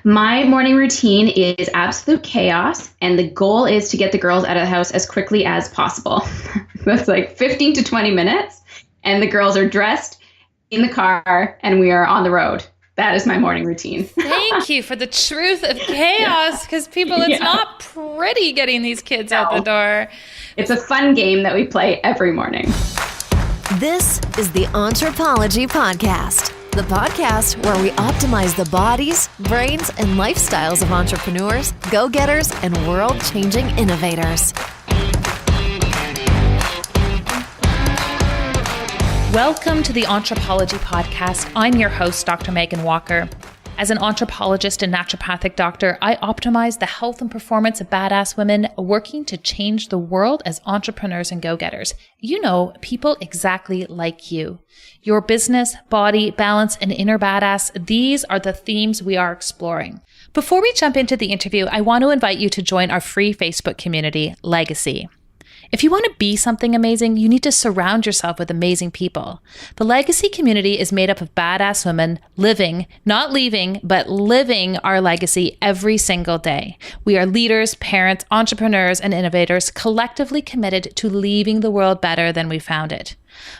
My morning routine is absolute chaos, and the goal is to get the girls out of the house as quickly as possible. That's like 15 to 20 minutes, and the girls are dressed in the car, and we are on the road. That is my morning routine. Thank you for the truth of chaos, because it's not pretty getting these kids out the door. It's a fun game that we play every morning. This is the Anthropology Podcast, the podcast where we optimize the bodies, brains, and lifestyles of entrepreneurs, go-getters, and world-changing innovators. Welcome to the Anthropology Podcast. I'm your host, Dr. Megan Walker. As an anthropologist and naturopathic doctor, I optimize the health and performance of badass women working to change the world as entrepreneurs and go-getters. You know, people exactly like you. Your business, body, balance, and inner badass, these are the themes we are exploring. Before we jump into the interview, I want to invite you to join our free Facebook community, Legacy. If you want to be something amazing, you need to surround yourself with amazing people. The Legacy community is made up of badass women living, not leaving, but living our legacy every single day. We are leaders, parents, entrepreneurs, and innovators collectively committed to leaving the world better than we found it.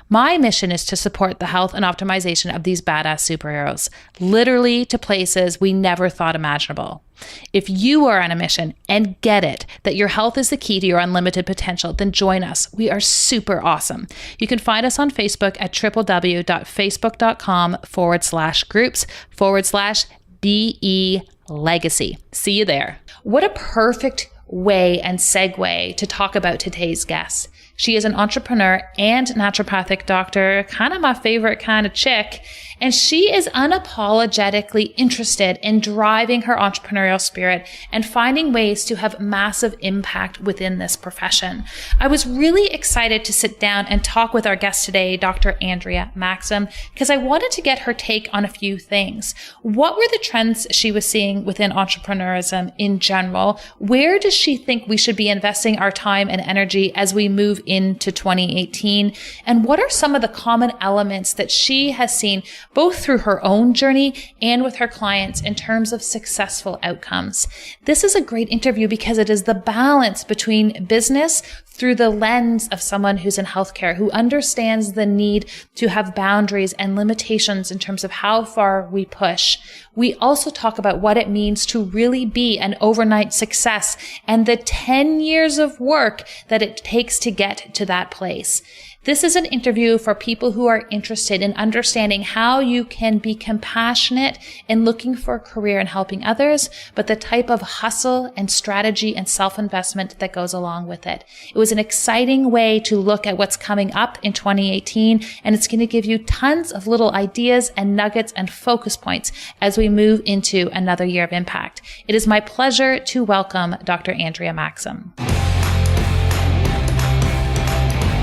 My mission is to support the health and optimization of these badass superheroes, literally to places we never thought imaginable. If you are on a mission and get it, that your health is the key to your unlimited potential, then join us. We are super awesome. You can find us on Facebook at www.facebook.com/groups/BE Legacy. See you there. What a perfect way and segue to talk about today's guest. She is an entrepreneur and naturopathic doctor, kind of my favorite kind of chick, and she is unapologetically interested in driving her entrepreneurial spirit and finding ways to have massive impact within this profession. I was really excited to sit down and talk with our guest today, Dr. Andrea Maxim, because I wanted to get her take on a few things. What were the trends she was seeing within entrepreneurism in general? Where does she think we should be investing our time and energy as we move into 2018? And what are some of the common elements that she has seen both through her own journey and with her clients in terms of successful outcomes? This is a great interview because it is the balance between business through the lens of someone who's in healthcare, who understands the need to have boundaries and limitations in terms of how far we push. We also talk about what it means to really be an overnight success and the 10 years of work that it takes to get to that place. This is an interview for people who are interested in understanding how you can be compassionate in looking for a career and helping others, but the type of hustle and strategy and self-investment that goes along with it. It was an exciting way to look at what's coming up in 2018, and it's going to give you tons of little ideas and nuggets and focus points as we move into another year of impact. It is my pleasure to welcome Dr. Andrea Maxim.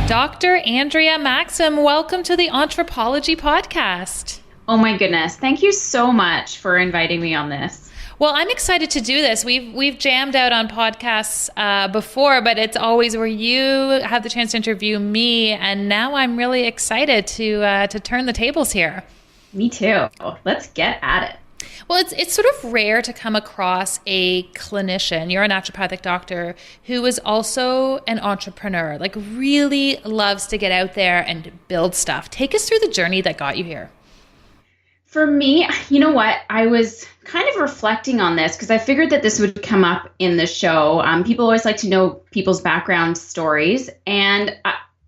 Dr. Andrea Maxim, welcome to the Anthropology Podcast. Oh my goodness. Thank you so much for inviting me on this. Well, I'm excited to do this. We've jammed out on podcasts before, but it's always where you have the chance to interview me. And now I'm really excited to turn the tables here. Me too. Let's get at it. Well, it's sort of rare to come across a clinician, you're a naturopathic doctor, who is also an entrepreneur, like really loves to get out there and build stuff. Take us through the journey that got you here. For me, you know what? I was kind of reflecting on this because I figured that this would come up in the show. People always like to know people's background stories, and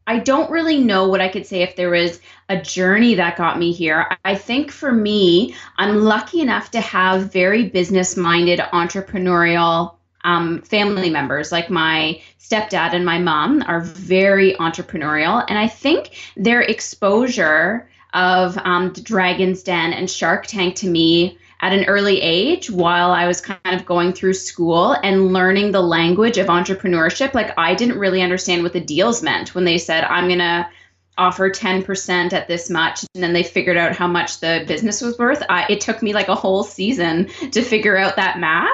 I don't really know what I could say if there was a journey that got me here. I think for me, I'm lucky enough to have very business-minded, entrepreneurial family members. Like my stepdad and my mom are very entrepreneurial. And I think their exposure of the Dragon's Den and Shark Tank to me at an early age while I was kind of going through school and learning the language of entrepreneurship. Like I didn't really understand what the deals meant when they said, I'm going to offer 10% at this much. And then they figured out how much the business was worth. It took me like a whole season to figure out that math.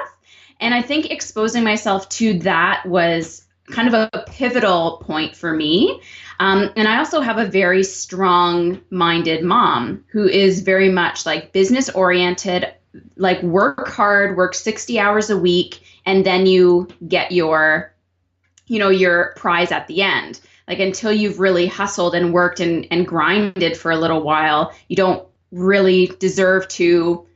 And I think exposing myself to that was kind of a pivotal point for me. And I also have a very strong-minded mom who is very much like business-oriented, like work hard, work 60 hours a week, and then you get your prize at the end. Like until you've really hustled and worked and grinded for a little while, you don't really deserve to,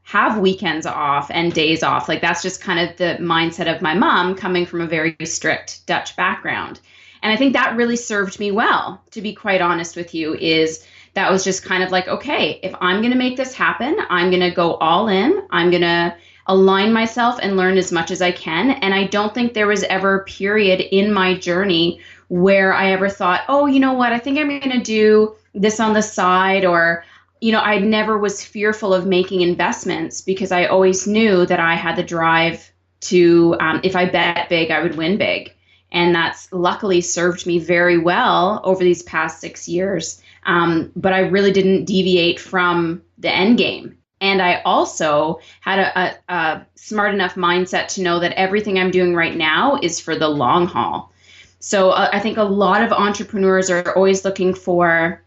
have weekends off and days off. Like that's just kind of the mindset of my mom coming from a very strict Dutch background. And I think that really served me well, to be quite honest with you, is that was just kind of like, okay, if I'm going to make this happen, I'm going to go all in. I'm going to align myself and learn as much as I can. And I don't think there was ever a period in my journey where I ever thought, oh, you know what, I think I'm going to do this on the side, or, I never was fearful of making investments because I always knew that I had the drive to, if I bet big, I would win big. And that's luckily served me very well over these past 6 years. But I really didn't deviate from the end game. And I also had a smart enough mindset to know that everything I'm doing right now is for the long haul. So I think a lot of entrepreneurs are always looking for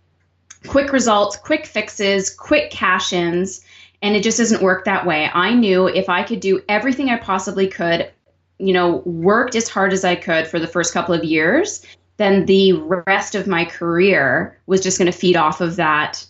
quick results, quick fixes, quick cash-ins, and it just doesn't work that way. I knew if I could do everything I possibly could, worked as hard as I could for the first couple of years, then the rest of my career was just going to feed off of that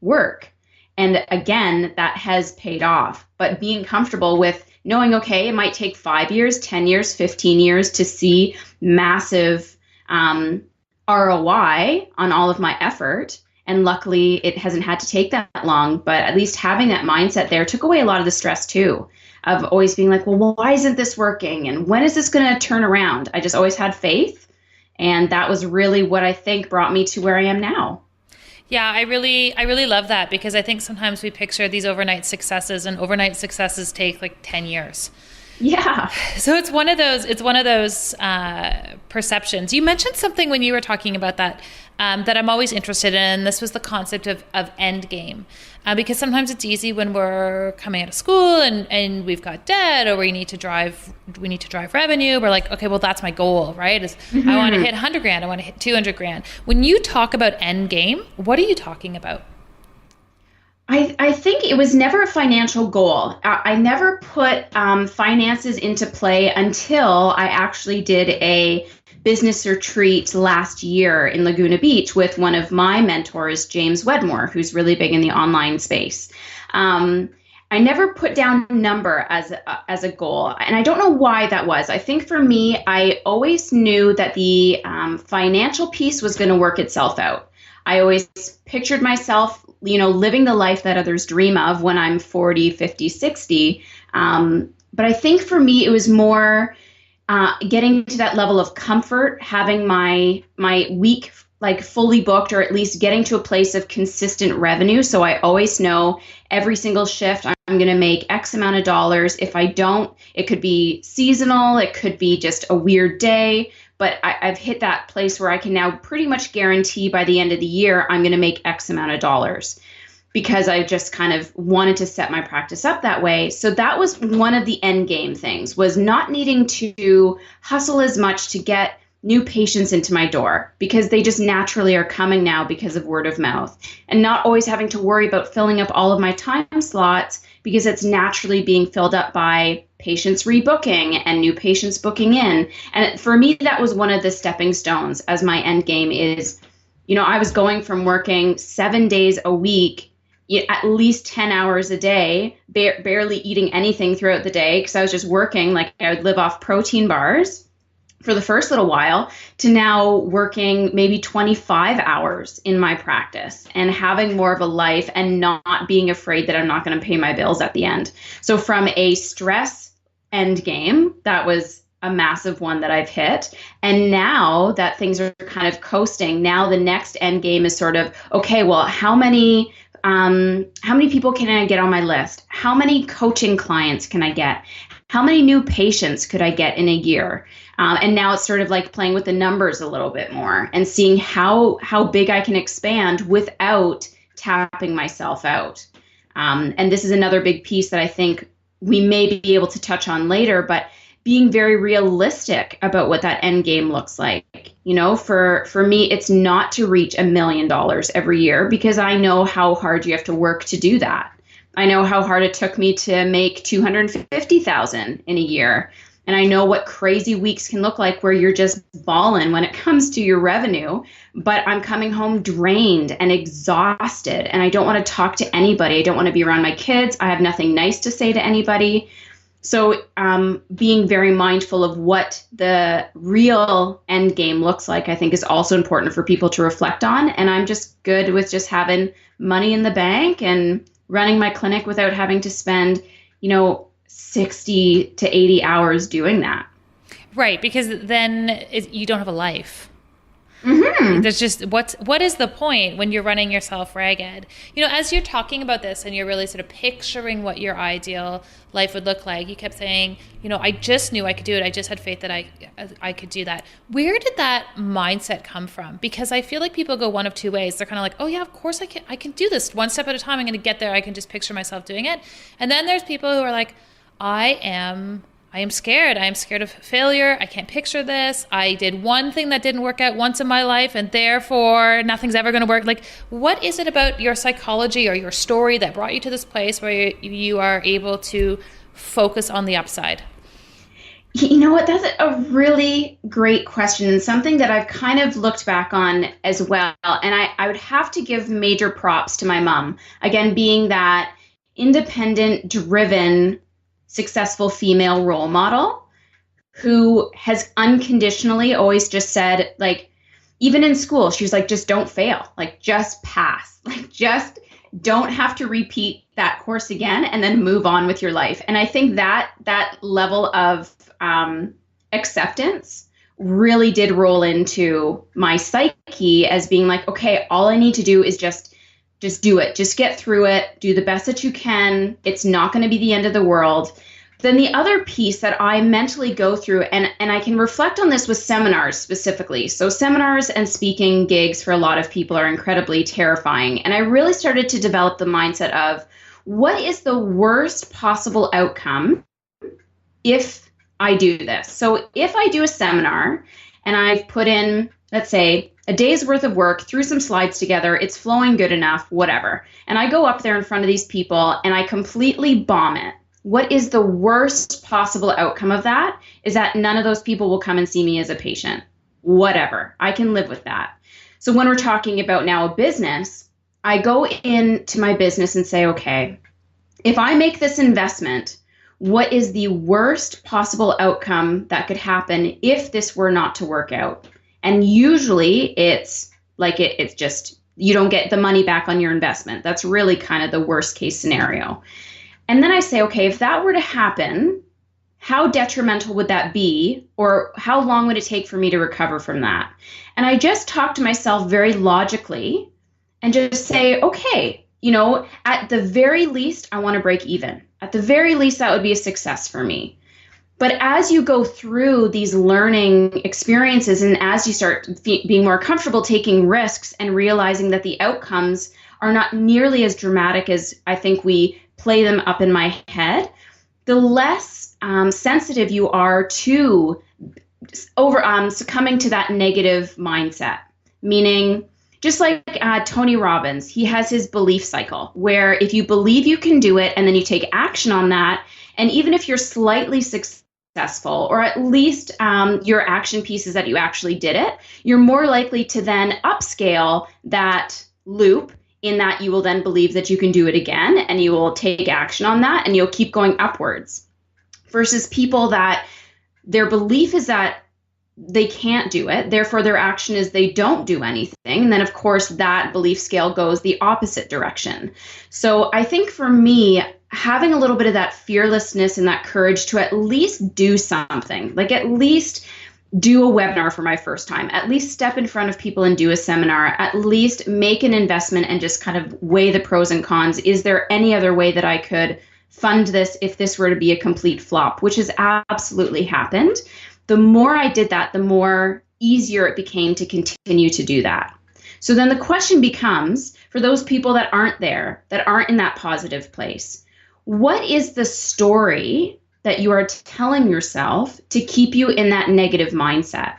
work. And again, that has paid off. But being comfortable with knowing, okay, it might take 5 years, 10 years, 15 years to see massive ROI on all of my effort. And luckily, it hasn't had to take that long. But at least having that mindset there took away a lot of the stress too, of always being like, well, why isn't this working? And when is this going to turn around? I just always had faith. And that was really what I think brought me to where I am now. Yeah, I really love that, because I think sometimes we picture these overnight successes, and overnight successes take like 10 years. Yeah. So it's one of those perceptions. You mentioned something when you were talking about that, that I'm always interested in. This was the concept of end game. Because sometimes it's easy when we're coming out of school and we've got debt, or we need to drive revenue. We're like, okay, well, that's my goal, right? I want to hit 100 grand. I want to hit 200 grand. When you talk about end game, what are you talking about? I think it was never a financial goal. I never put finances into play until I actually did a business retreat last year in Laguna Beach with one of my mentors, James Wedmore, who's really big in the online space. I never put down a number as a goal, and I don't know why that was. I think for me, I always knew that the financial piece was going to work itself out. I always pictured myself, living the life that others dream of when I'm 40, 50, 60. But I think for me, it was more getting to that level of comfort, having my week like fully booked, or at least getting to a place of consistent revenue. So I always know every single shift I'm going to make X amount of dollars. If I don't, it could be seasonal. It could be just a weird day. But I've hit that place where I can now pretty much guarantee by the end of the year, I'm going to make X amount of dollars, because I just kind of wanted to set my practice up that way. So that was one of the end game things, was not needing to hustle as much to get new patients into my door, because they just naturally are coming now because of word of mouth, and not always having to worry about filling up all of my time slots, because it's naturally being filled up by patients rebooking and new patients booking in. And for me, that was one of the stepping stones as my end game is, I was going from working 7 days a week, at least 10 hours a day, barely eating anything throughout the day, because I was just working, like I would live off protein bars for the first little while, to now working maybe 25 hours in my practice and having more of a life and not being afraid that I'm not going to pay my bills at the end. So from a stress end game, that was a massive one that I've hit. And now that things are kind of coasting, now the next end game is sort of, okay, well, how many people can I get on my list? How many coaching clients can I get? How many new patients could I get in a year? And now it's sort of like playing with the numbers a little bit more and seeing how big I can expand without tapping myself out. And this is another big piece that I think we may be able to touch on later, but being very realistic about what that end game looks like. For me, it's not to reach $1 million every year, because I know how hard you have to work to do that. I know how hard it took me to make 250,000 in a year. And I know what crazy weeks can look like where you're just balling when it comes to your revenue, but I'm coming home drained and exhausted and I don't want to talk to anybody. I don't want to be around my kids. I have nothing nice to say to anybody. So being very mindful of what the real end game looks like, I think is also important for people to reflect on. And I'm just good with just having money in the bank and running my clinic without having to spend, 60 to 80 hours doing that. Right, because then you don't have a life. Mm-hmm. There's just what is the point when you're running yourself ragged? As you're talking about this and you're really sort of picturing what your ideal life would look like, you kept saying, I just knew I could do it. I just had faith that I could do that. Where did that mindset come from? Because I feel like people go one of two ways. They're kind of like, oh yeah, of course I can do this one step at a time. I'm going to get there. I can just picture myself doing it. And then there's people who are like, I am scared. I am scared of failure. I can't picture this. I did one thing that didn't work out once in my life, and therefore nothing's ever going to work. Like, what is it about your psychology or your story that brought you to this place where you are able to focus on the upside? You know what? That's a really great question, and something that I've kind of looked back on as well. And I would have to give major props to my mom. Again, being that independent, driven, successful female role model who has unconditionally always just said, like, even in school, she was like, just don't fail, like, just pass, like, just don't have to repeat that course again and then move on with your life. And I think that level of acceptance really did roll into my psyche as being like, okay, all I need to do is just do it. Just get through it. Do the best that you can. It's not going to be the end of the world. Then the other piece that I mentally go through, and I can reflect on this with seminars specifically. So seminars and speaking gigs for a lot of people are incredibly terrifying. And I really started to develop the mindset of what is the worst possible outcome if I do this? So if I do a seminar and I've put in, let's say, a day's worth of work, threw some slides together, it's flowing good enough, whatever. And I go up there in front of these people and I completely bomb it. What is the worst possible outcome of that? Is that none of those people will come and see me as a patient. Whatever. I can live with that. So when we're talking about now a business, I go into my business and say, okay, if I make this investment, what is the worst possible outcome that could happen if this were not to work out? And usually it's like it's just, you don't get the money back on your investment. That's really kind of the worst case scenario. And then I say, okay, if that were to happen, how detrimental would that be? Or how long would it take for me to recover from that? And I just talk to myself very logically and just say, okay, at the very least, I want to break even. At the very least, that would be a success for me. But as you go through these learning experiences and as you start being more comfortable taking risks and realizing that the outcomes are not nearly as dramatic as I think we play them up in my head, the less sensitive you are to succumbing to that negative mindset. Meaning, just like Tony Robbins, he has his belief cycle where if you believe you can do it and then you take action on that, and even if you're slightly successful, or at least your action piece is that you actually did it, you're more likely to then upscale that loop in that you will then believe that you can do it again and you will take action on that and you'll keep going upwards. Versus people that their belief is that they can't do it, therefore their action is they don't do anything. And then of course that belief scale goes the opposite direction. So I think for me, having a little bit of that fearlessness and that courage to at least do something, like at least do a webinar for my first time, at least step in front of people and do a seminar, at least make an investment and just kind of weigh the pros and cons. Is there any other way that I could fund this if this were to be a complete flop, which has absolutely happened? The more I did that, the more easier it became to continue to do that. So then the question becomes, for those people that aren't there, that aren't in that positive place, what is the story that you are telling yourself to keep you in that negative mindset?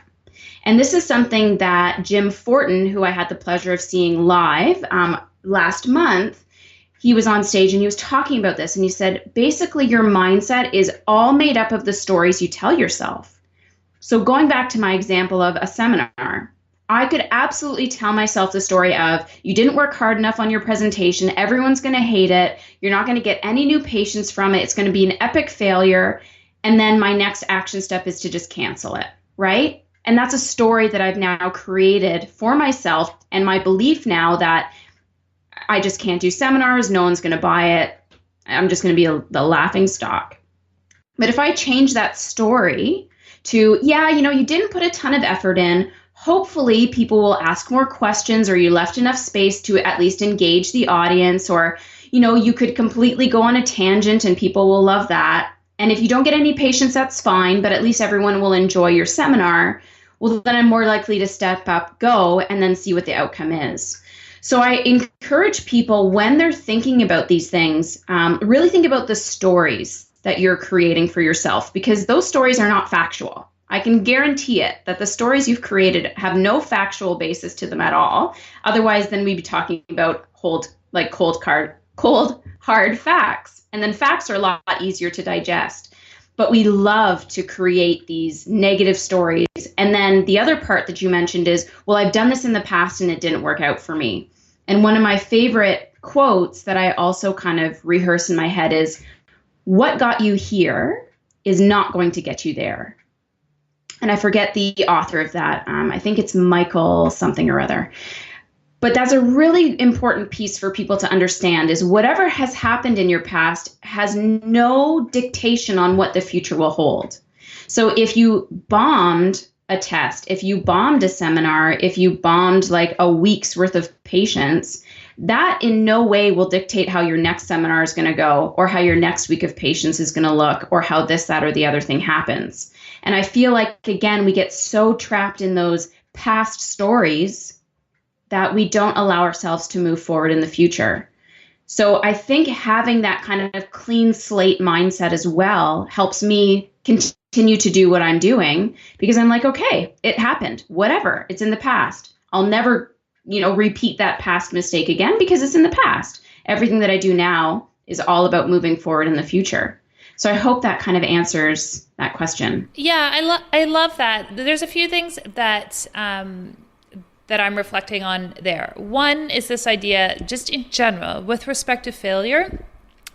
And this is something that Jim Fortin, who I had the pleasure of seeing live last month, he was on stage and he was talking about this. And he said, basically, your mindset is all made up of the stories you tell yourself. So going back to my example of a seminar, I could absolutely tell myself the story of, you didn't work hard enough on your presentation. Everyone's going to hate it. You're not going to get any new patients from it. It's going to be an epic failure. And then my next action step is to just cancel it, right? And that's a story that I've now created for myself, and my belief now that I just can't do seminars. No one's going to buy it. I'm just going to be the laughing stock. But if I change that story to, yeah, you didn't put a ton of effort in, hopefully people will ask more questions, or you left enough space to at least engage the audience, or, you could completely go on a tangent and people will love that. And if you don't get any patients, that's fine, but at least everyone will enjoy your seminar. Well, then I'm more likely to step up, go, and then see what the outcome is. So I encourage people, when they're thinking about these things, really think about the stories that you're creating for yourself, because those stories are not factual. I can guarantee it that the stories you've created have no factual basis to them at all. Otherwise, then we'd be talking about cold, hard facts. And then facts are a lot easier to digest. But we love to create these negative stories. And then the other part that you mentioned is, well, I've done this in the past and it didn't work out for me. And one of my favorite quotes that I also kind of rehearse in my head is, what got you here is not going to get you there. And I forget the author of that. I think it's Michael something or other. But that's a really important piece for people to understand, is whatever has happened in your past has no dictation on what the future will hold. So if you bombed a test, if you bombed a seminar, if you bombed like a week's worth of patients, that in no way will dictate how your next seminar is going to go, or how your next week of patients is going to look, or how this, that, or the other thing happens. And I feel like, again, we get so trapped in those past stories that we don't allow ourselves to move forward in the future. So I think having that kind of clean slate mindset as well helps me continue to do what I'm doing, because I'm like, okay, it happened, whatever, it's in the past. I'll never, repeat that past mistake again, because it's in the past. Everything that I do now is all about moving forward in the future. So I hope that kind of answers that question. Yeah, I love that. There's a few things that that I'm reflecting on there. One is this idea, just in general, with respect to failure,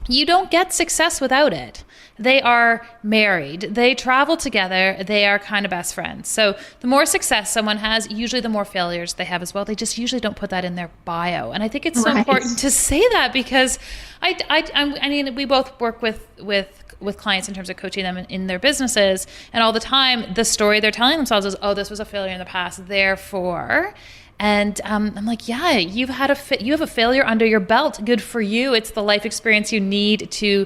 you don't get success without it. They are married, they travel together, they are kind of best friends. So the more success someone has, usually the more failures they have as well. They just usually don't put that in their bio. And I think it's so important to say that, because I mean, we both work with clients in terms of coaching them in their businesses, and all the time the story they're telling themselves is, oh, this was a failure in the past, therefore. And I'm like, yeah, you have a failure under your belt. Good for you. It's the life experience you need to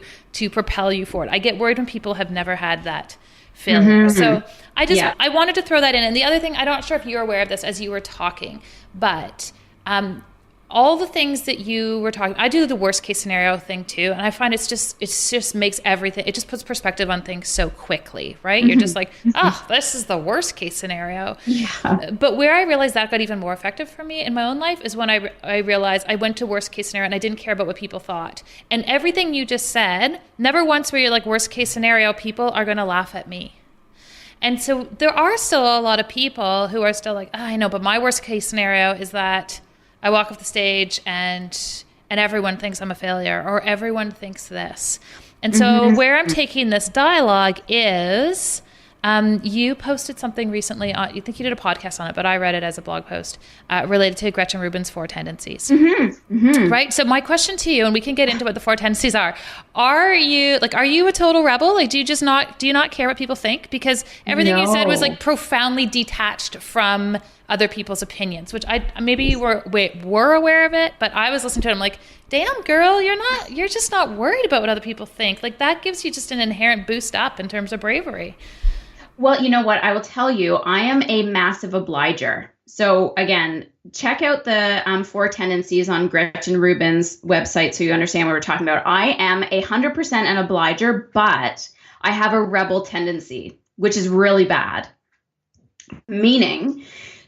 propel you forward. I get worried when people have never had that failure. Mm-hmm. So I wanted to throw that in. And the other thing, I'm not sure if you're aware of this as you were talking, but all the things that you were talking, I do the worst case scenario thing too. And I find it just makes everything, it just puts perspective on things so quickly, right? Mm-hmm. You're just like, this is the worst case scenario. Yeah. But where I realized that got even more effective for me in my own life is when I realized I went to worst case scenario and I didn't care about what people thought. And everything you just said, never once where you're like, worst case scenario, people are going to laugh at me. And so there are still a lot of people who are still like, I know, but my worst case scenario is that I walk off the stage and everyone thinks I'm a failure, or everyone thinks this. And so where I'm taking this dialogue is, you posted something recently on, you think you did a podcast on it, but I read it as a blog post related to Gretchen Rubin's 4 tendencies. Right? So my question to you, and we can get into what the 4 tendencies are you a total rebel? Like, do you not care what people think? Because everything you said was like profoundly detached from other people's opinions, which maybe you were aware of it, but I was listening to it. I'm like, damn girl, you're just not worried about what other people think. Like, that gives you just an inherent boost up in terms of bravery. Well, you know what? I will tell you, I am a massive obliger. So again, check out the 4 tendencies on Gretchen Rubin's website so you understand what we're talking about. I am 100% an obliger, but I have a rebel tendency, which is really bad. Meaning,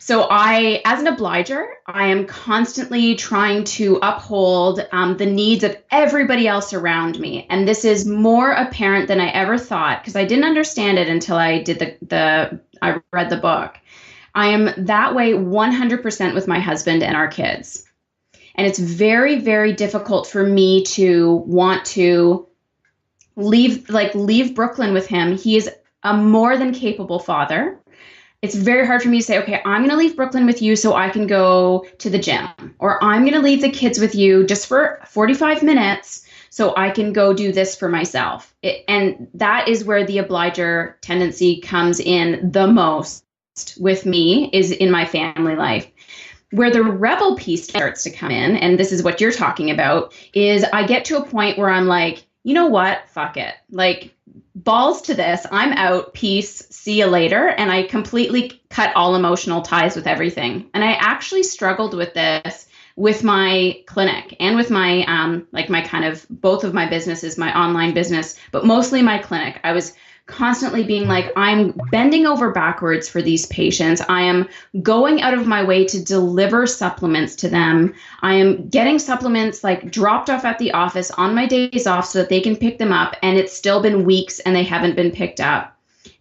So as an obliger, I am constantly trying to uphold the needs of everybody else around me. And this is more apparent than I ever thought, because I didn't understand it until I did I read the book. I am that way 100% with my husband and our kids. And it's very, very difficult for me to want to leave Brooklyn with him. He is a more than capable father. It's very hard for me to say, okay, I'm going to leave Brooklyn with you so I can go to the gym, or I'm going to leave the kids with you just for 45 minutes so I can go do this for myself. And that is where the obliger tendency comes in the most with me, is in my family life. Where the rebel piece starts to come in, and this is what you're talking about, is I get to a point where I'm like, you know what? Fuck it. Like, balls to this. I'm out. Peace. See you later. And I completely cut all emotional ties with everything. And I actually struggled with this with my clinic and with my, my kind of both of my businesses, my online business, but mostly my clinic. I was constantly being like, I'm bending over backwards for these patients. I am going out of my way to deliver supplements to them. I am getting supplements like dropped off at the office on my days off so that they can pick them up. And it's still been weeks and they haven't been picked up.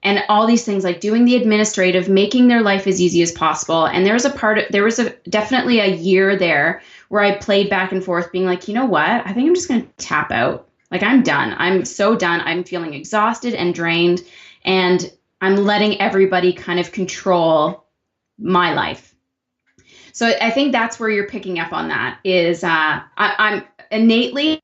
And all these things, like doing the administrative, making their life as easy as possible. And there was definitely a year there where I played back and forth being like, you know what? I think I'm just going to tap out. Like, I'm done. I'm so done. I'm feeling exhausted and drained, and I'm letting everybody kind of control my life. So I think that's where you're picking up on that is I'm innately,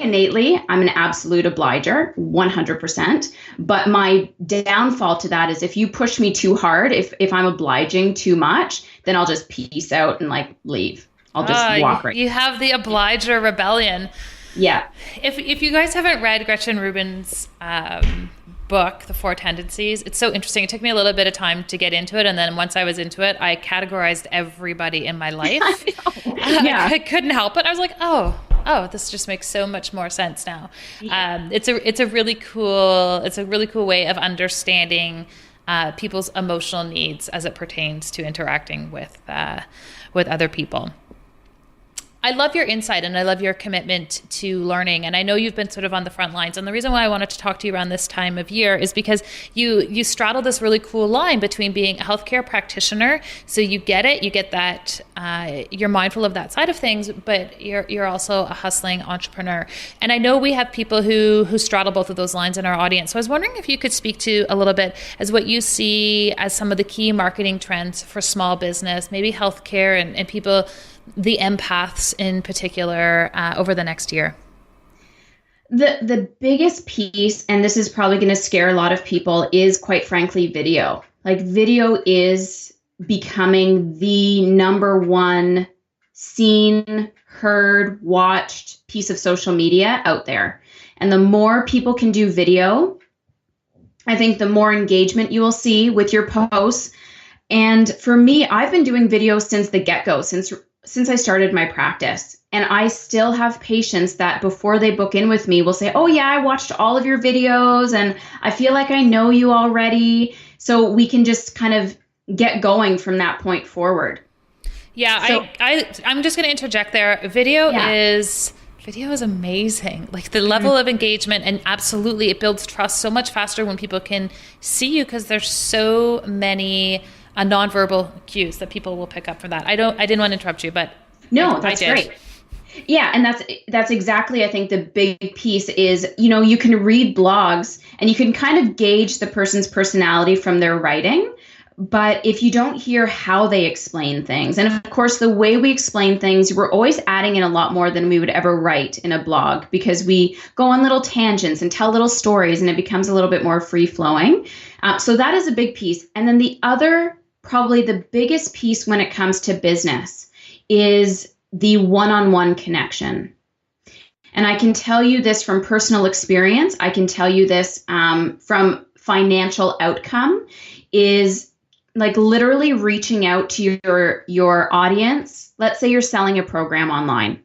I'm an absolute obliger, 100%. But my downfall to that is if you push me too hard, if I'm obliging too much, then I'll just peace out and like leave. I'll just walk right. You have the obliger rebellion. Yeah. If you guys haven't read Gretchen Rubin's book, The Four Tendencies, it's so interesting. It took me a little bit of time to get into it. And then once I was into it, I categorized everybody in my life. Yeah. I couldn't help it. I was like, oh, this just makes so much more sense now. Yeah. It's a really cool way of understanding people's emotional needs as it pertains to interacting with other people. I love your insight and I love your commitment to learning. And I know you've been sort of on the front lines. And the reason why I wanted to talk to you around this time of year is because you straddle this really cool line between being a healthcare practitioner. So you get it, you get that, you're mindful of that side of things, but you're also a hustling entrepreneur. And I know we have people who straddle both of those lines in our audience. So I was wondering if you could speak to a little bit as what you see as some of the key marketing trends for small business, maybe healthcare and people, the empaths in particular, over the next year? The biggest piece, and this is probably going to scare a lot of people, is quite frankly video. Like, video is becoming the number one seen, heard, watched piece of social media out there. And the more people can do video, I think the more engagement you will see with your posts. And for me, I've been doing video since the get-go, since I started my practice. And I still have patients that before they book in with me will say, oh yeah, I watched all of your videos and I feel like I know you already. So we can just kind of get going from that point forward. Yeah, so, I'm just going to interject there. Video is amazing. Like, the level of engagement, and absolutely it builds trust so much faster when people can see you, because there's so many nonverbal cues that people will pick up from that. I didn't want to interrupt you, but no, that's great. Yeah, and that's exactly, I think, the big piece is, you can read blogs and you can kind of gauge the person's personality from their writing, but if you don't hear how they explain things, and of course the way we explain things, we're always adding in a lot more than we would ever write in a blog, because we go on little tangents and tell little stories and it becomes a little bit more free flowing. So that is a big piece. And then the other, probably the biggest piece when it comes to business, is the one-on-one connection. And I can tell you this from personal experience. I can tell you this from financial outcome, is like literally reaching out to your audience. Let's say you're selling a program online.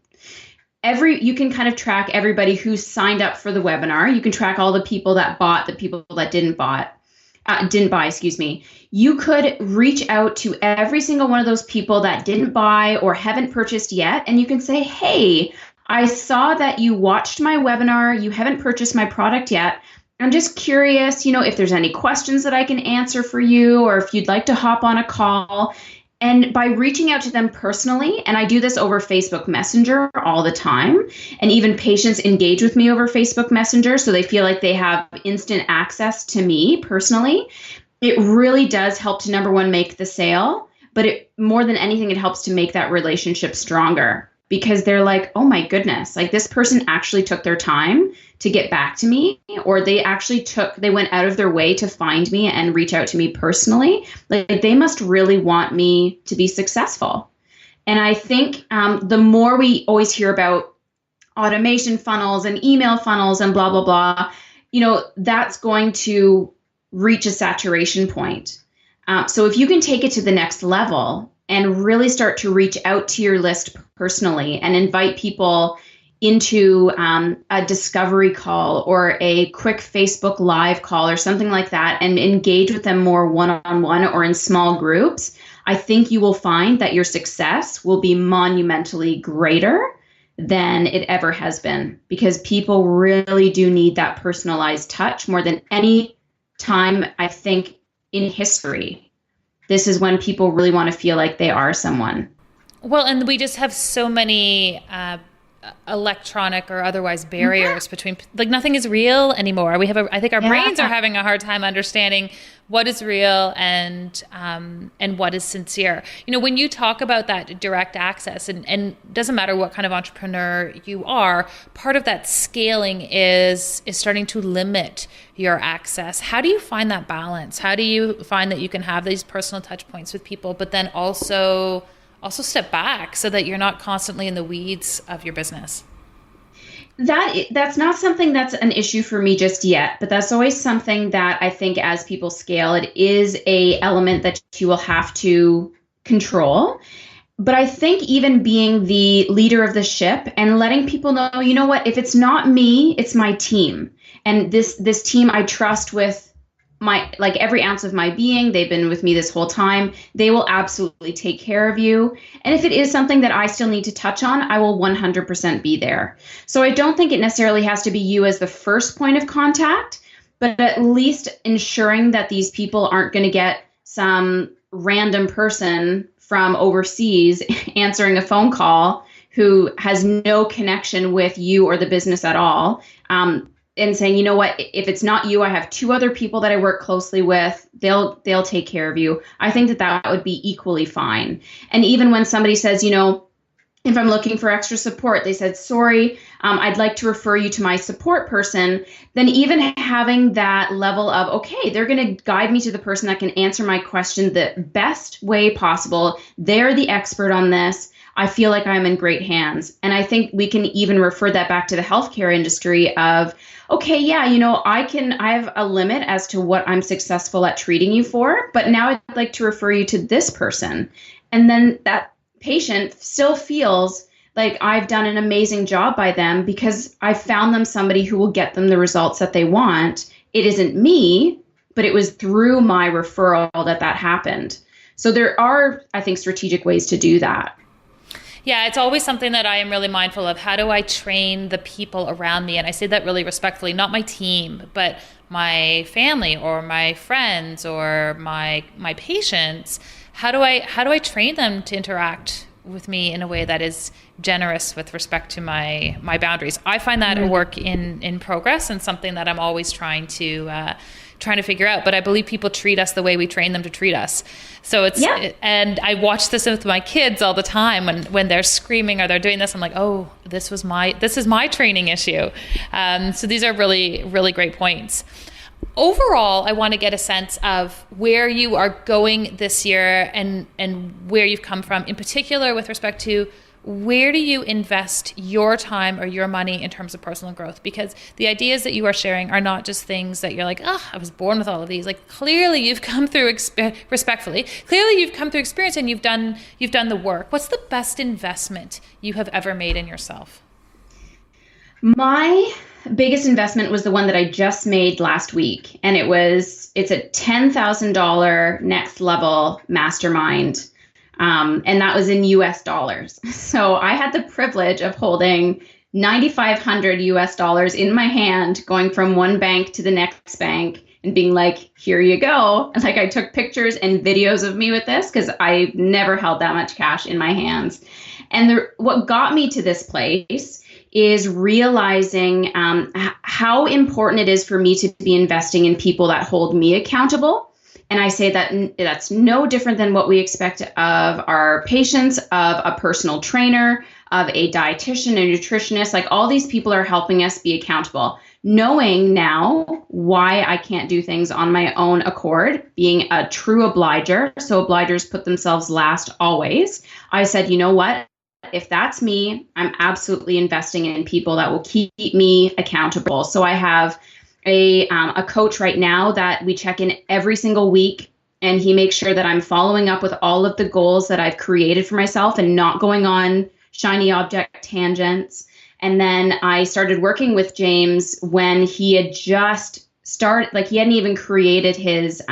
You can kind of track everybody who signed up for the webinar. You can track all the people that bought, the people that didn't bought. didn't buy, excuse me, you could reach out to every single one of those people that didn't buy or haven't purchased yet. And you can say, hey, I saw that you watched my webinar. You haven't purchased my product yet. I'm just curious, if there's any questions that I can answer for you, or if you'd like to hop on a call. And by reaching out to them personally, and I do this over Facebook Messenger all the time, and even patients engage with me over Facebook Messenger, so they feel like they have instant access to me personally. It really does help to, number one, make the sale, but more than anything, it helps to make that relationship stronger, because they're like, oh my goodness, like this person actually took their time to get back to me, or they went out of their way to find me and reach out to me personally. Like they must really want me to be successful. And I think the more we always hear about automation funnels and email funnels and blah, blah, blah, that's going to reach a saturation point. So if you can take it to the next level and really start to reach out to your list personally and invite people into a discovery call or a quick Facebook Live call or something like that, and engage with them more one-on-one or in small groups, I think you will find that your success will be monumentally greater than it ever has been, because people really do need that personalized touch more than any time, I think, in history. This is when people really want to feel like they are someone. Well, and we just have so many electronic or otherwise barriers between, like, nothing is real anymore. I think our brains are having a hard time understanding what is real and what is sincere. When you talk about that direct access, and doesn't matter what kind of entrepreneur you are, part of that scaling is starting to limit your access. How do you find that balance? How do you find that you can have these personal touch points with people, but then also step back so that you're not constantly in the weeds of your business? That's not something that's an issue for me just yet, but that's always something that I think as people scale, it is a element that you will have to control. But I think even being the leader of the ship and letting people know, you know what, if it's not me, it's my team. And this team I trust with every ounce of my being. They've been with me this whole time. They will absolutely take care of you. And if it is something that I still need to touch on, I will 100% be there. So I don't think it necessarily has to be you as the first point of contact, but at least ensuring that these people aren't going to get some random person from overseas answering a phone call who has no connection with you or the business at all. And saying, you know what, if it's not you, I have two other people that I work closely with. They'll take care of you. I think that would be equally fine. And even when somebody says, if I'm looking for extra support, they said, sorry, I'd like to refer you to my support person. Then even having that level of, okay, they're going to guide me to the person that can answer my question the best way possible. They're the expert on this. I feel like I'm in great hands. And I think we can even refer that back to the healthcare industry of, okay, yeah, I have a limit as to what I'm successful at treating you for, but now I'd like to refer you to this person. And then that patient still feels like I've done an amazing job by them because I found them somebody who will get them the results that they want. It isn't me, but it was through my referral that happened. So there are, I think, strategic ways to do that. Yeah, it's always something that I am really mindful of. How do I train the people around me? And I say that really respectfully, not my team, but my family or my friends or my patients. How do I train them to interact with me in a way that is generous with respect to my boundaries? I find that a work in progress and something that I'm always trying to figure out. But I believe people treat us the way we train them to treat us. So and I watch this with my kids all the time when they're screaming or they're doing this, I'm like, oh, this is my training issue. So these are really, really great points. Overall, I want to get a sense of where you are going this year and where you've come from, in particular with respect to where do you invest your time or your money in terms of personal growth? Because the ideas that you are sharing are not just things that you're like, oh, I was born with all of these. Like, clearly you've come through clearly you've come through experience and you've done the work. What's the best investment you have ever made in yourself? My biggest investment was the one that I just made last week. And it's a $10,000 next level mastermind. And that was in US dollars. So I had the privilege of holding 9,500 US dollars in my hand, going from one bank to the next bank and being like, here you go. And like, I took pictures and videos of me with this because I never held that much cash in my hands. And what got me to this place is realizing how important it is for me to be investing in people that hold me accountable. And I say that that's no different than what we expect of our patients, of a personal trainer, of a dietitian, a nutritionist. Like, all these people are helping us be accountable. Knowing now why I can't do things on my own accord, being a true obliger. So obligers put themselves last always. I said, you know what? If that's me, I'm absolutely investing in people that will keep me accountable. So I have a coach right now that we check in every single week, and he makes sure that I'm following up with all of the goals that I've created for myself and not going on shiny object tangents. And then I started working with James when he had just started, like, he hadn't even created his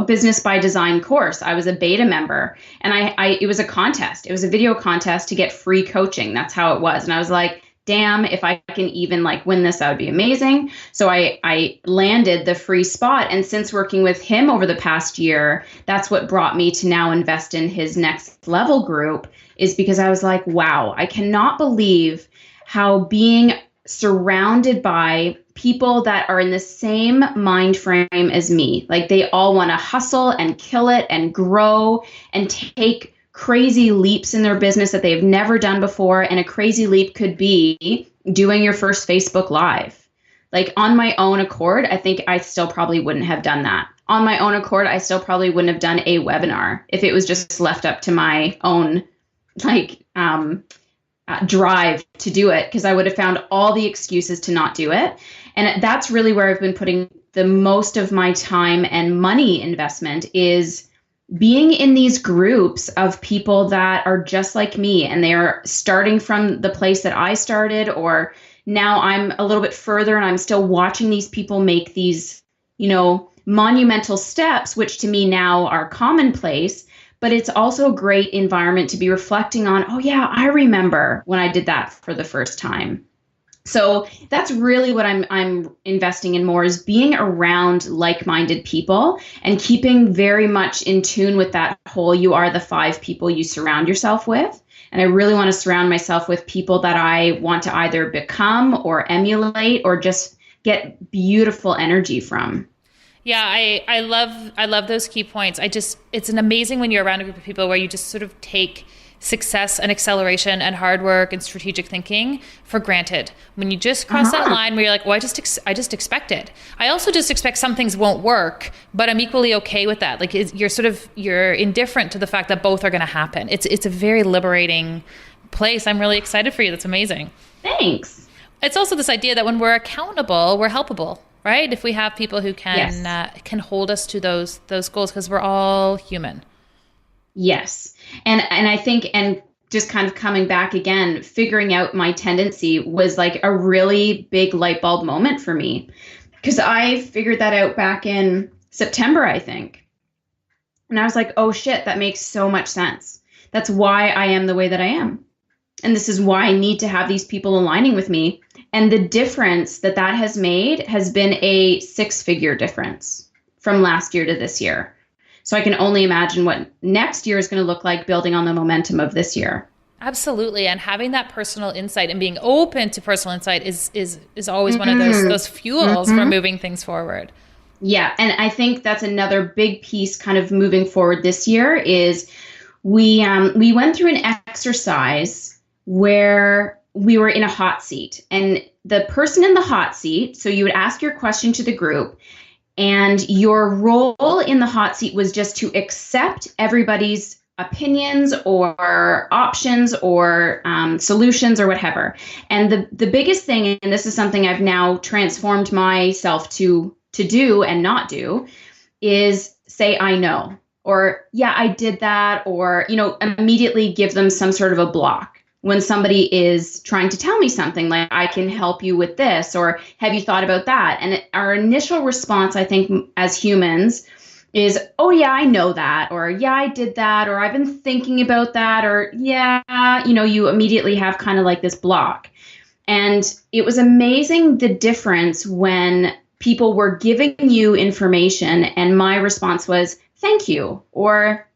Business by Design course. I was a beta member, and it was a contest. It was a video contest to get free coaching. That's how it was. And I was like, damn, if I can even like win this, that would be amazing. So I landed the free spot. And since working with him over the past year, that's what brought me to now invest in his next level group, is because I was like, wow, I cannot believe how being surrounded by people that are in the same mind frame as me, like they all want to hustle and kill it and grow and take crazy leaps in their business that they've never done before. And a crazy leap could be doing your first Facebook Live. Like, on my own accord, I think I still probably wouldn't have done that. On my own accord, I still probably wouldn't have done a webinar if it was just left up to my own drive to do it, because I would have found all the excuses to not do it. And that's really where I've been putting the most of my time and money investment, is being in these groups of people that are just like me, and they are starting from the place that I started, or now I'm a little bit further and I'm still watching these people make these, monumental steps, which to me now are commonplace. But it's also a great environment to be reflecting on, oh yeah, I remember when I did that for the first time. So that's really what I'm investing in more, is being around like-minded people and keeping very much in tune with that whole, you are the 5 people you surround yourself with. And I really want to surround myself with people that I want to either become or emulate or just get beautiful energy from. Yeah, I love those key points. It's an amazing when you're around a group of people where you just sort of take success and acceleration and hard work and strategic thinking for granted. When you just cross that line where you're like, well, I just expect it. I also just expect some things won't work, but I'm equally okay with that. Like, you're indifferent to the fact that both are going to happen. It's a very liberating place. I'm really excited for you. That's amazing. Thanks. It's also this idea that when we're accountable, we're helpable, right? If we have people who can hold us to those goals, because we're all human. Yes. And I think, and just kind of coming back again, figuring out my tendency was like a really big light bulb moment for me, because I figured that out back in September, I think. And I was like, oh shit, that makes so much sense. That's why I am the way that I am. And this is why I need to have these people aligning with me. And the difference that has made has been a 6-figure difference from last year to this year. So I can only imagine what next year is going to look like, building on the momentum of this year. Absolutely. And having that personal insight and being open to personal insight is always one of those fuels for moving things forward. Yeah. And I think that's another big piece kind of moving forward this year is we went through an exercise where we were in a hot seat, and the person in the hot seat, so you would ask your question to the group, and your role in the hot seat was just to accept everybody's opinions or options or solutions or whatever. And the biggest thing, and this is something I've now transformed myself to do and not do, is say, I know, or yeah, I did that, or, immediately give them some sort of a block. when somebody is trying to tell me something like, I can help you with this, or have you thought about that? And our initial response, I think, as humans is, oh yeah, I know that, or yeah, I did that, or I've been thinking about that, or yeah, you immediately have kind of like this block. And it was amazing the difference when people were giving you information and my response was, thank you, or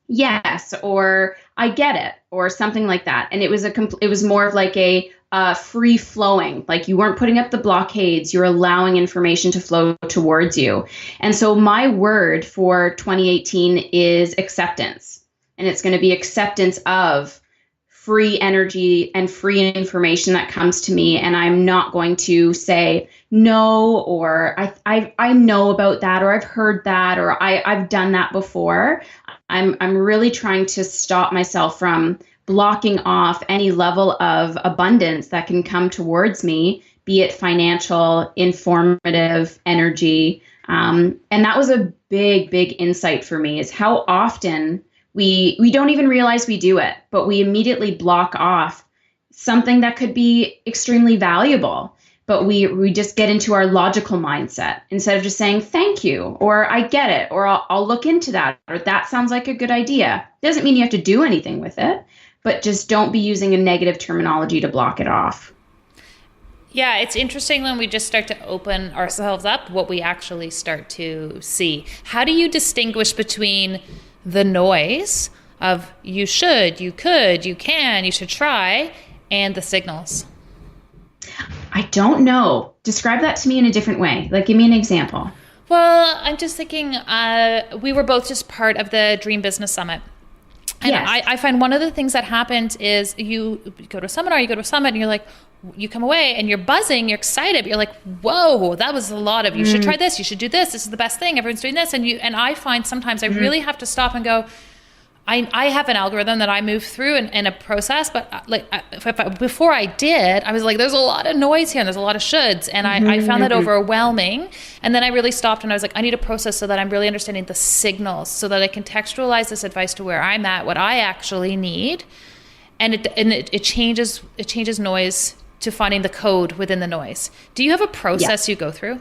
yes, or I get it, or something like that. And it was more of like a free flowing, like you weren't putting up the blockades, you're allowing information to flow towards you. And so my word for 2018 is acceptance. And it's going to be acceptance of free energy and free information that comes to me. And I'm not going to say no, or I know about that, or I've heard that, or I've done that before. I'm really trying to stop myself from blocking off any level of abundance that can come towards me, be it financial, informative, energy. And that was a big insight for me, is how often we don't even realize we do it, but we immediately block off something that could be extremely valuable. But we just get into our logical mindset instead of just saying thank you, or I get it, or I'll look into that, or that sounds like a good idea. Doesn't mean you have to do anything with it, but just don't be using a negative terminology to block it off. Yeah, it's interesting when we just start to open ourselves up, what we actually start to see. How do you distinguish between the noise of you should, you could, you can, you should try, and the signals? I don't know. Describe that to me in a different way. Like, give me an example. Well, I'm just thinking, we were both just part of the Dream Business Summit. And yes. I find one of the things that happens is you go to a seminar, you go to a summit, and you're like, you come away and you're buzzing, you're excited, but you're like, whoa, that was a lot of, you should try this, you should do this is the best thing, everyone's doing this. And I find sometimes I really have to stop and go, I have an algorithm that I move through in a process, but before I did, I was like, there's a lot of noise here and there's a lot of shoulds. And I found that overwhelming. And then I really stopped and I was like, I need a process so that I'm really understanding the signals so that I can textualize this advice to where I'm at, what I actually need. And it changes noise to finding the code within the noise. Do you have a process you go through?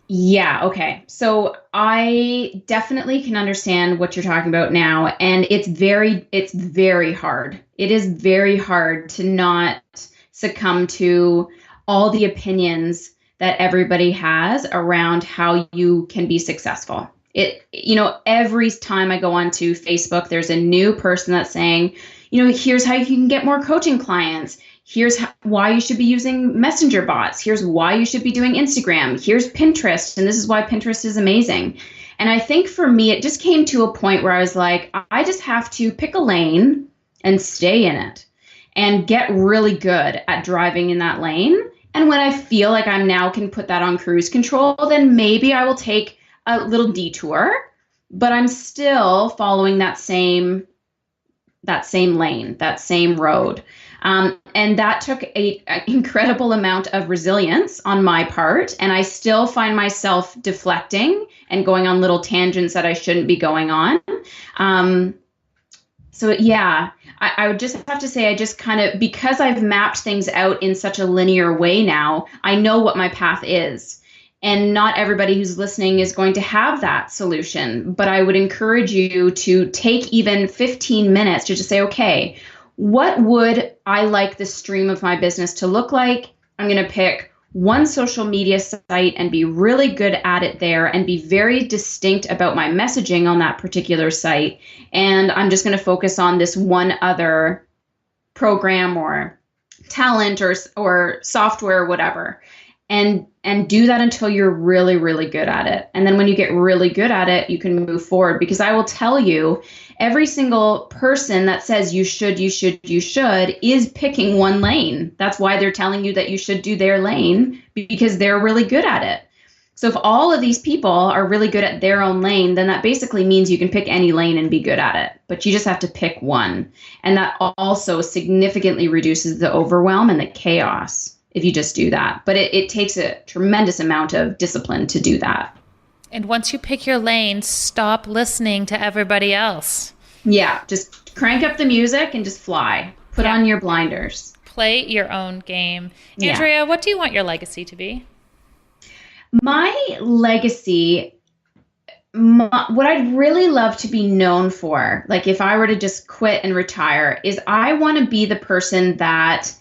Yeah. Okay. So I definitely can understand what you're talking about now. And it's very hard. It is very hard to not succumb to all the opinions that everybody has around how you can be successful. Every time I go onto Facebook, there's a new person that's saying, here's how you can get more coaching clients. Here's why you should be using messenger bots. Here's why you should be doing Instagram. Here's Pinterest. And this is why Pinterest is amazing. And I think for me, it just came to a point where I was like, I just have to pick a lane and stay in it and get really good at driving in that lane. And when I feel like I'm now can put that on cruise control, then maybe I will take a little detour, but I'm still following that same lane, that same road. And that took an incredible amount of resilience on my part. And I still find myself deflecting and going on little tangents that I shouldn't be going on. I would just have to say, I just kind of, because I've mapped things out in such a linear way now, I know what my path is. And not everybody who's listening is going to have that solution. But I would encourage you to take even 15 minutes to just say, okay, what would I like the stream of my business to look like? I'm going to pick one social media site and be really good at it there and be very distinct about my messaging on that particular site. And I'm just going to focus on this one other program or talent or software or whatever. And do that until you're really, really good at it. And then when you get really good at it, you can move forward. Because I will tell you, every single person that says you should is picking one lane. That's why they're telling you that you should do their lane, because they're really good at it. So if all of these people are really good at their own lane, then that basically means you can pick any lane and be good at it. But you just have to pick one. And that also significantly reduces the overwhelm and the chaos if you just do that. But it takes a tremendous amount of discipline to do that. And once you pick your lane, stop listening to everybody else. Yeah, just crank up the music and just fly. Put on your blinders. Play your own game. Yeah. Andrea, what do you want your legacy to be? My legacy, what I'd really love to be known for, like if I were to just quit and retire, is I want to be the person that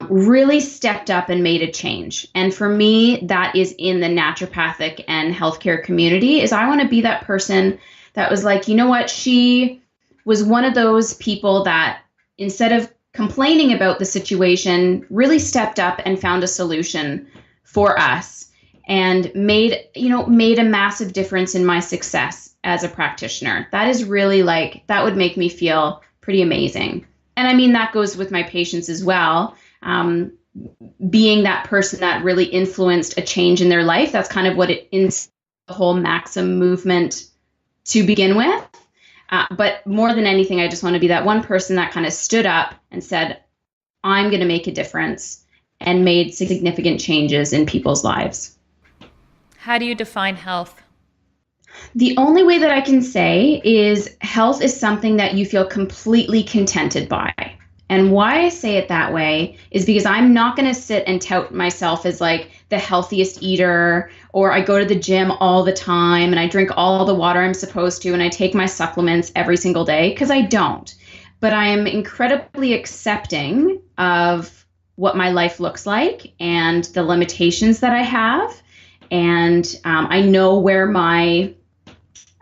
really stepped up and made a change. And for me, that is in the naturopathic and healthcare community, is I want to be that person that was like, you know what, she was one of those people that instead of complaining about the situation, really stepped up and found a solution for us and made a massive difference in my success as a practitioner. That is really like, that would make me feel pretty amazing. And I mean, that goes with my patients as well. Being that person that really influenced a change in their life. That's kind of what it is, the whole Maxim movement to begin with. But more than anything, I just want to be that one person that kind of stood up and said, I'm going to make a difference, and made significant changes in people's lives. How do you define health? The only way that I can say is health is something that you feel completely contented by. And why I say it that way is because I'm not going to sit and tout myself as like the healthiest eater, or I go to the gym all the time and I drink all the water I'm supposed to and I take my supplements every single day, because I don't. But I am incredibly accepting of what my life looks like and the limitations that I have. And I know where my,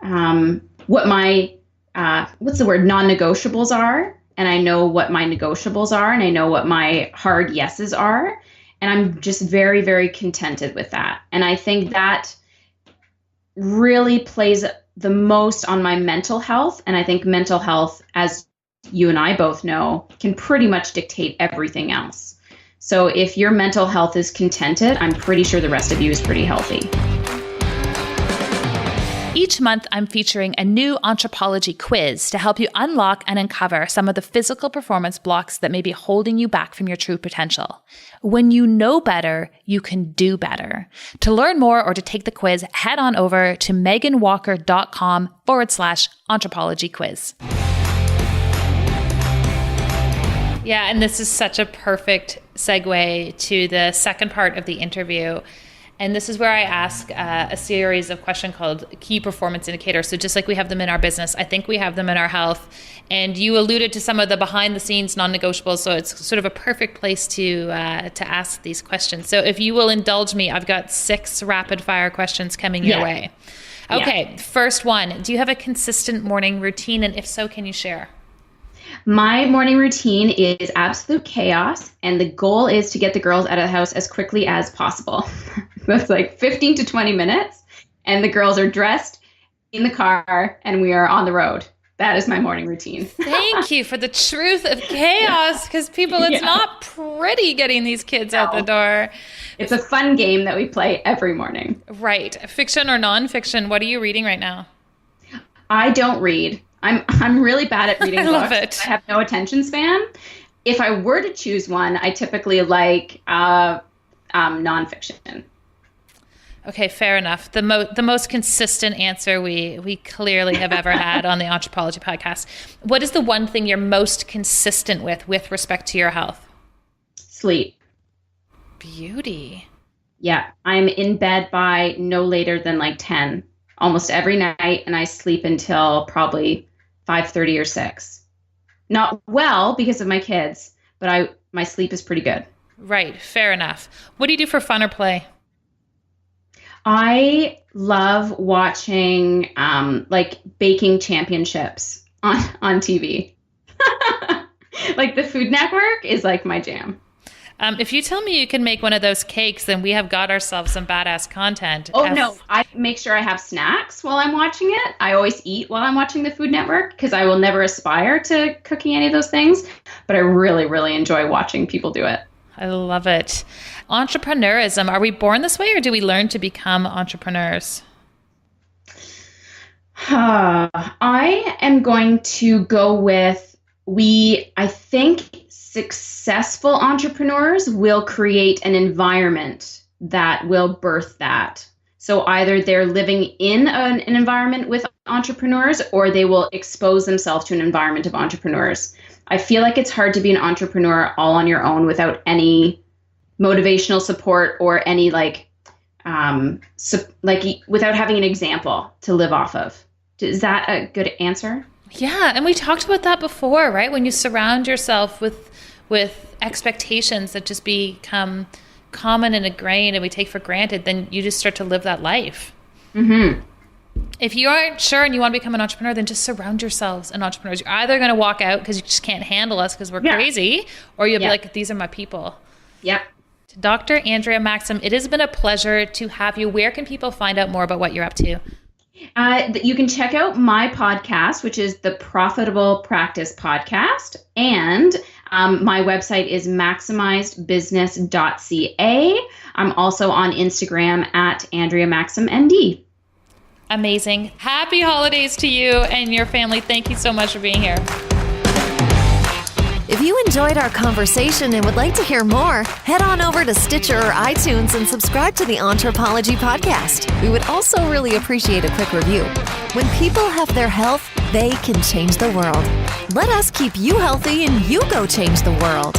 non-negotiables are. And I know what my negotiables are, and I know what my hard yeses are. And I'm just very, very contented with that. And I think that really plays the most on my mental health. And I think mental health, as you and I both know, can pretty much dictate everything else. So if your mental health is contented, I'm pretty sure the rest of you is pretty healthy. Each month, I'm featuring a new anthropology quiz to help you unlock and uncover some of the physical performance blocks that may be holding you back from your true potential. When you know better, you can do better. To learn more or to take the quiz, head on over to meganwalker.com/anthropology quiz. Yeah, and this is such a perfect segue to the second part of the interview. And this is where I ask a series of questions called key performance indicators. So just like we have them in our business, I think we have them in our health. And you alluded to some of the behind the scenes non-negotiables. So it's sort of a perfect place to ask these questions. So if you will indulge me, I've got 6 rapid fire questions coming your way. Okay, First one. Do you have a consistent morning routine? And if so, can you share? My morning routine is absolute chaos, and the goal is to get the girls out of the house as quickly as possible. That's like 15 to 20 minutes, and the girls are dressed in the car, and we are on the road. That is my morning routine. Thank you for the truth of chaos, because people, it's not pretty getting these kids out the door. It's a fun game that we play every morning. Right. Fiction or nonfiction? What are you reading right now? I don't read. I'm really bad at reading books. I love it. I have no attention span. If I were to choose one, I typically like nonfiction. Okay, fair enough. The most consistent answer we clearly have ever had on the Anthropology podcast. What is the one thing you're most consistent with respect to your health? Sleep. Beauty. Yeah, I'm in bed by no later than like 10 almost every night, and I sleep until probably 5:30 or 6. Not well because of my kids, but my sleep is pretty good. Right, fair enough. What do you do for fun or play? I love watching like baking championships on TV. Like the Food Network is like my jam. If you tell me you can make one of those cakes, then we have got ourselves some badass content. Oh, no. I make sure I have snacks while I'm watching it. I always eat while I'm watching the Food Network because I will never aspire to cooking any of those things. But I really, really enjoy watching people do it. I love it. Entrepreneurism. Are we born this way, or do we learn to become entrepreneurs? I am going to go with I think successful entrepreneurs will create an environment that will birth that. So either they're living in an environment with entrepreneurs, or they will expose themselves to an environment of entrepreneurs. I feel like it's hard to be an entrepreneur all on your own without any motivational support or any without having an example to live off of. Is that a good answer? Yeah. And we talked about that before, right? When you surround yourself with expectations that just become common and ingrained and we take for granted, then you just start to live that life. Mm-hmm. If you aren't sure and you want to become an entrepreneur, then just surround yourselves in entrepreneurs. You're either going to walk out because you just can't handle us because we're crazy, or you'll be like, these are my people. Yeah. To Dr. Andrea Maxim, it has been a pleasure to have you. Where can people find out more about what you're up to? You can check out my podcast, which is the Profitable Practice Podcast. And my website is maximizedbusiness.ca. I'm also on Instagram at Andrea Maxim MD. Amazing. Happy holidays to you and your family. Thank you so much for being here. If you enjoyed our conversation and would like to hear more, head on over to Stitcher or iTunes and subscribe to the Anthropology Podcast. We would also really appreciate a quick review. When people have their health, they can change the world. Let us keep you healthy and you go change the world.